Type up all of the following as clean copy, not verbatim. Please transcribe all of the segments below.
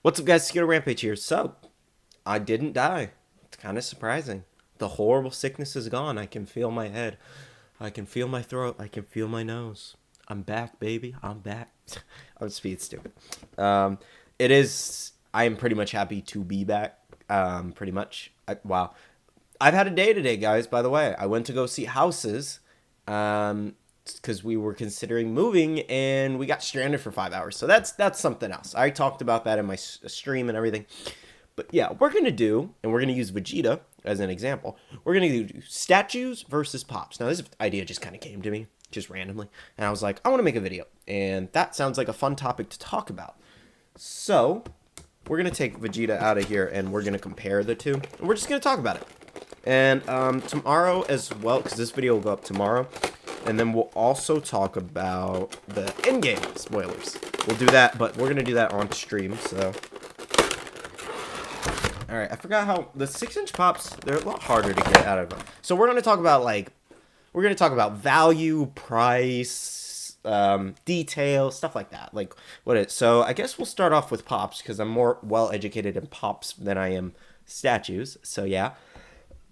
What's up, guys? Skeeter Rampage here. So, I didn't die. It's kind of surprising. The horrible sickness is gone. I can feel my head. I can feel my throat. I can feel my nose. I'm back, baby. I'm back. I'm just being stupid. It is. I am pretty much happy to be back. Pretty much. Wow. I've had a day today, guys. By the way, I went to go see houses. Because we were considering moving and we got stranded for 5 hours. So that's something else. I talked about that in my stream and everything. But yeah, we're going to do, and we're going to use Vegeta as an example. We're going to do statues versus pops. Now, this idea just kind of came to me, just randomly. And I was like, I want to make a video. And that sounds like a fun topic to talk about. So, we're going to take Vegeta out of here and we're going to compare the two. And we're just going to talk about it. And tomorrow as well, because this video will go up tomorrow. And then we'll also talk about the endgame spoilers. We'll do that, but we're going to do that on stream, so. Alright, I forgot how the 6-inch pops, they're a lot harder to get out of them. So we're going to talk about, we're going to talk about value, price, detail, stuff like that. So I guess we'll start off with pops, because I'm more well-educated in pops than I am statues. So yeah,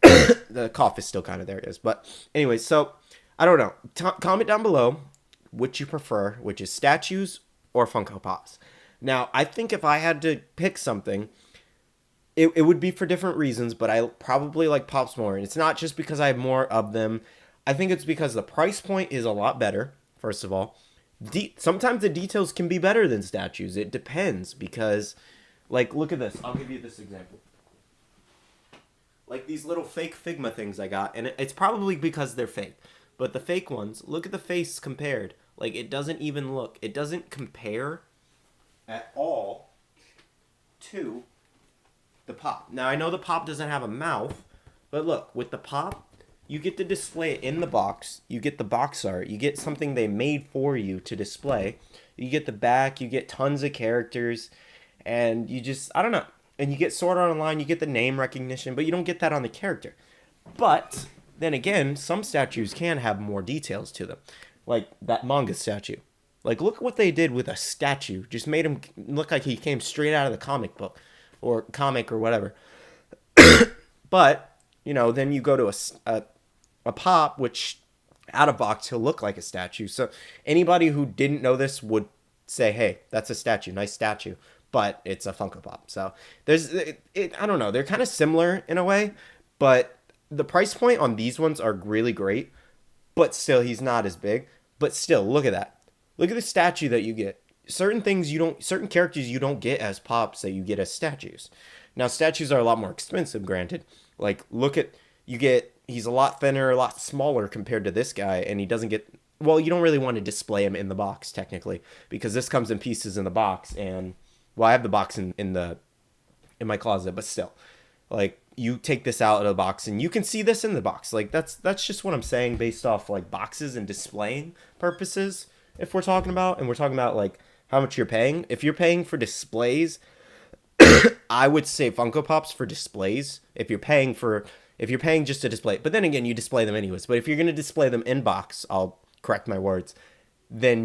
the cough is still kind of there, it is. But anyway, so I don't know. Comment down below which you prefer, which is statues or Funko Pops. Now, I think if I had to pick something, it would be for different reasons, but I probably like Pops more. And it's not just because I have more of them. I think it's because the price point is a lot better, first of all. Sometimes the details can be better than statues. It depends because, look at this. I'll give you this example. Like these little fake Figma things I got, and it's probably because they're fake. But the fake ones, look at the face compared. It doesn't even look. It doesn't compare at all to the pop. Now, I know the pop doesn't have a mouth, but look, with the pop, you get to display it in the box. You get the box art. You get something they made for you to display. You get the back. You get tons of characters. And you just, I don't know. And you get Sword Art Online. You get the name recognition, but you don't get that on the character. But then again, some statues can have more details to them. Like that manga statue. Look what they did with a statue. Just made him look like he came straight out of the comic book. Or comic or whatever. But, then you go to a pop, which out of box, he'll look like a statue. So anybody who didn't know this would say, hey, that's a statue. Nice statue. But it's a Funko Pop. So I don't know. They're kind of similar in a way. But the price point on these ones are really great, but still, he's not as big. But still, look at that. Look at the statue that you get. Certain characters you don't get as pops that you get as statues. Now, statues are a lot more expensive, granted. He's a lot thinner, a lot smaller compared to this guy, and he doesn't get, well, you don't really want to display him in the box, technically, because this comes in pieces in the box, and, well, I have the box in my closet, but still. You take this out of the box and you can see this in the box. That's just what I'm saying based off boxes and displaying purposes. If we're talking about, and we're talking about how much you're paying. If you're paying for displays, I would say Funko Pops for displays. If you're paying just to display, but then again, you display them anyways. But if you're going to display them in box, I'll correct my words. Then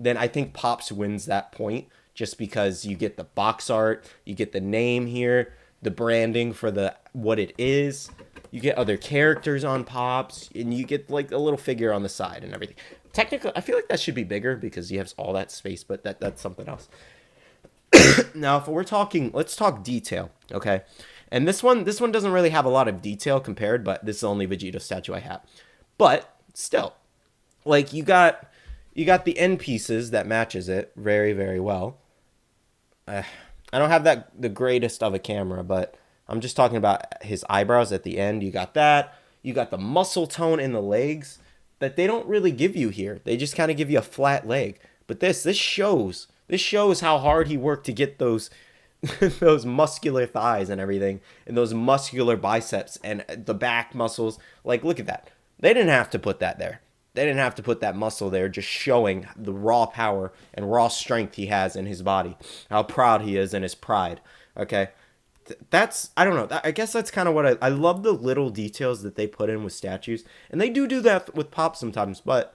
I think Pops wins that point just because you get the box art, you get the name here, the branding for what it is. You get other characters on Pops, and you get a little figure on the side and everything. Technically, I feel like that should be bigger because you have all that space, but that's something else. Now, if we're talking, let's talk detail, okay? And this one doesn't really have a lot of detail compared, but this is the only Vegeta statue I have. But still, you got the end pieces that matches it very, very well. I don't have the greatest of a camera, but I'm just talking about his eyebrows at the end. You got that. You got the muscle tone in the legs that they don't really give you here. They just kind of give you a flat leg. But this shows how hard he worked to get those those muscular thighs and everything, and those muscular biceps and the back muscles. Look at that. They didn't have to put that there. They didn't have to put that muscle there, just showing the raw power and raw strength he has in his body. How proud he is and his pride. Okay? I don't know. I guess that's kind of what I love, the little details that they put in with statues. And they do that with Pop sometimes. But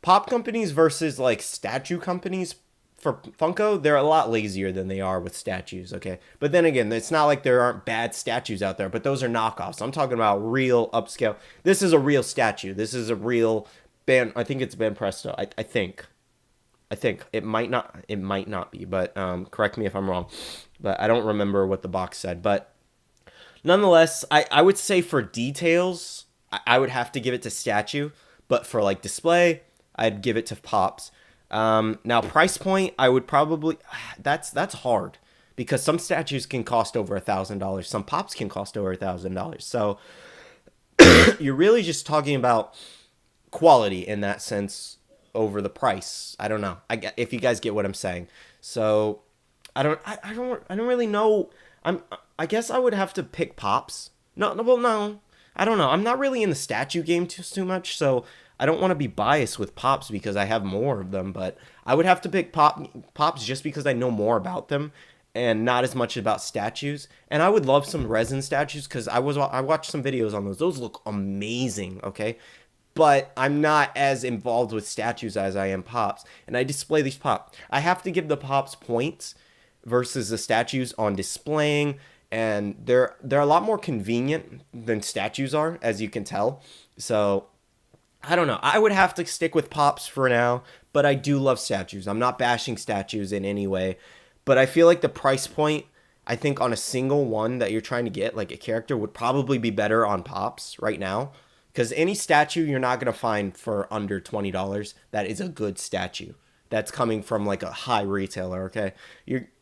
Pop companies versus statue companies for Funko, they're a lot lazier than they are with statues, okay? But then again, it's not like there aren't bad statues out there, but those are knockoffs. I'm talking about real upscale. This is a real statue. This is a real I think it's Ben Presto. I think. I think it might not be, but correct me if I'm wrong. But I don't remember what the box said. But nonetheless, I would say for details, I would have to give it to statue. But for like display, I'd give it to Pops. Now price point, I would probably that's hard because some statues can cost over $1,000. Some Pops can cost over $1,000. So you're really just talking about quality in that sense over the price. I don't know. If you guys get what I'm saying. So I don't really know. I guess I would have to pick Pops. No. I don't know. I'm not really in the statue game too much, so I don't want to be biased with Pops because I have more of them, but I would have to pick Pops just because I know more about them and not as much about statues. And I would love some resin statues because I watched some videos on those. Those look amazing, okay? But I'm not as involved with statues as I am Pops. And I display these Pops. I have to give the Pops points versus the statues on displaying. And they're a lot more convenient than statues are, as you can tell. So, I don't know. I would have to stick with Pops for now. But I do love statues. I'm not bashing statues in any way. But I feel like the price point, I think on a single one that you're trying to get, like a character, would probably be better on Pops right now. Because any statue you're not going to find for under $20 that is a good statue. That's coming from like a high retailer, okay?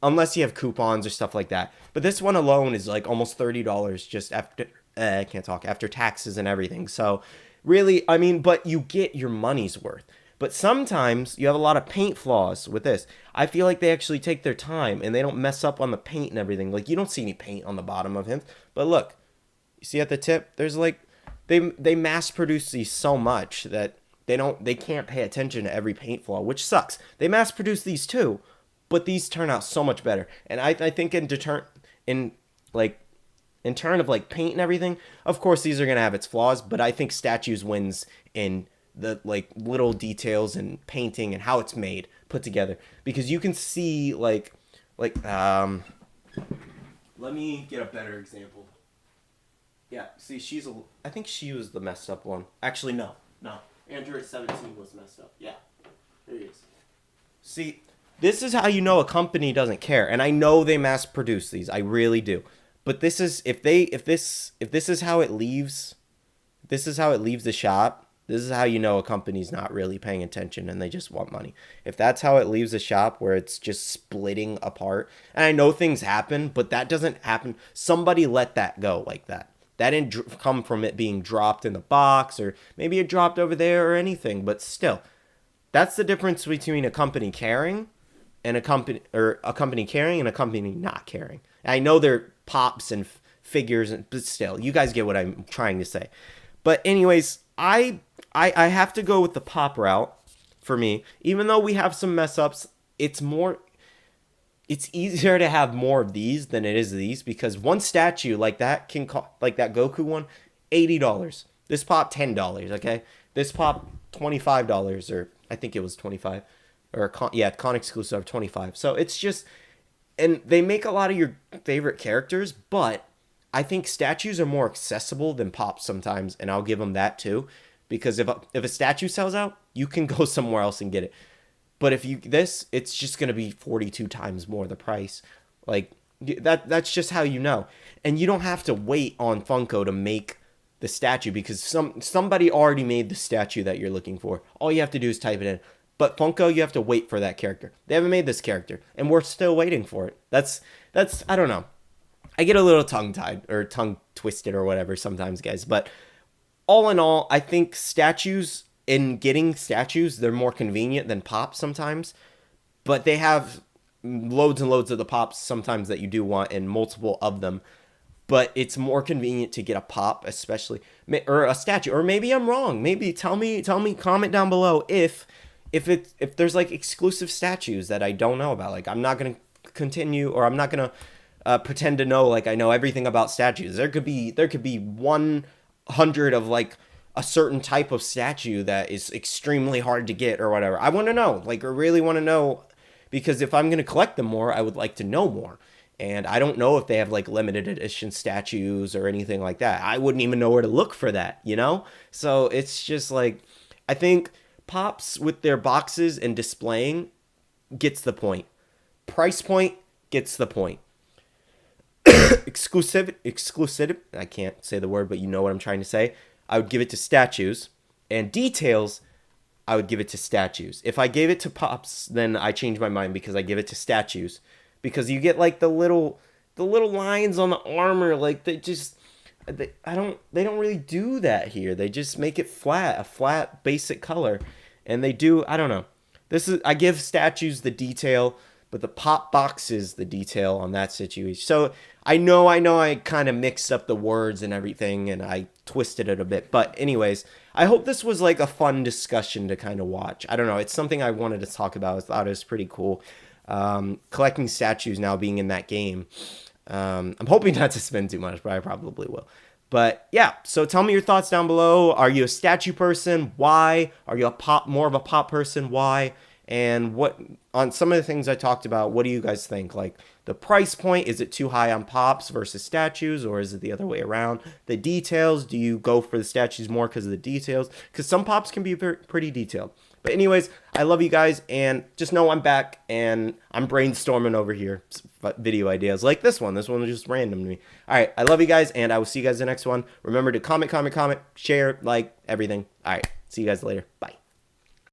Unless you have coupons or stuff like that. But this one alone is like almost $30 just after, I can't talk, after taxes and everything. So really, I mean, but you get your money's worth. But sometimes you have a lot of paint flaws with this. I feel like they actually take their time and they don't mess up on the paint and everything. Like you don't see any paint on the bottom of him. But look, you see at the tip, there's like, they mass produce these so much that they can't pay attention to every paint flaw, which sucks. They mass produce these too, but these turn out so much better. And I think in turn of like paint and everything, of course these are gonna have its flaws, but I think statues wins in the like little details and painting and how it's made, put together. Because you can see like let me get a better example. Yeah, see, I think she was the messed up one. Actually, no. Android 17 was messed up. Yeah, there he is. See, this is how you know a company doesn't care. And I know they mass produce these. I really do. But this is, if this is how it leaves, the shop, this is how you know a company's not really paying attention and they just want money. If that's how it leaves the shop where it's just splitting apart, and I know things happen, but that doesn't happen. Somebody let that go like that. That didn't come from it being dropped in the box, or maybe it dropped over there or anything, but still, that's the difference between a company caring and a company caring and a company not caring. I know they're Pops and figures, but still, you guys get what I'm trying to say. But anyways, I have to go with the Pop route for me, even though we have some mess ups. It's easier to have more of these than it is these, because one statue like that can cost, like that Goku one, $80. This Pop $10, okay? This Pop $25, or I think it was 25, or con exclusive of 25. So it's just, and they make a lot of your favorite characters, but I think statues are more accessible than Pops sometimes, and I'll give them that too, because if a statue sells out, you can go somewhere else and get it. But if it's just going to be 42 times more the price. Like, that's just how you know. And you don't have to wait on Funko to make the statue, because somebody already made the statue that you're looking for. All you have to do is type it in. But Funko, you have to wait for that character. They haven't made this character, and we're still waiting for it. That's I don't know. I get a little tongue-tied or tongue-twisted or whatever sometimes, guys. But all in all, I think in getting statues, they're more convenient than Pops sometimes, but they have loads and loads of the Pops sometimes that you do want, and multiple of them. But it's more convenient to get a Pop, especially, or a statue. Or maybe I'm wrong. Maybe tell me, comment down below if there's like exclusive statues that I don't know about. Like, I'm not gonna continue, or I'm not gonna pretend to know like I know everything about statues. There could be 100 of like a certain type of statue that is extremely hard to get or whatever. I want to know, like, I really want to know, because if I'm going to collect them more, I would like to know more. And I don't know if they have like limited edition statues or anything like that. I wouldn't even know where to look for that, you know? So it's just like, I think Pops with their boxes and displaying gets the point. Price point gets the point. Exclusive, I can't say the word, but you know what I'm trying to say. I would give it to statues. And details, I would give it to statues. If I gave it to Pops, then I change my mind because I give it to statues. Because you get like the little lines on the armor, like they don't really do that here. They just make it flat, a flat basic color. And they do, I don't know. I give statues the detail, but the Pop box is the detail on that situation. So I know I kind of mixed up the words and everything and I twisted it a bit. But anyways, I hope this was like a fun discussion to kind of watch. I don't know. It's something I wanted to talk about. I thought it was pretty cool. Collecting statues now being in that game. I'm hoping not to spend too much, but I probably will. But yeah, so tell me your thoughts down below. Are you a statue person? Why? Are you more of a Pop person? Why? And what on some of the things I talked about, what do you guys think? Like the price point, is it too high on Pops versus statues, or is it the other way around? The details, do you go for the statues more because of the details? Because some Pops can be pretty detailed. But anyways, I love you guys, and just know I'm back, and I'm brainstorming over here video ideas like this one. This one was just random to me. All right, I love you guys, and I will see you guys in the next one. Remember to comment, share, like, everything. All right, see you guys later. Bye.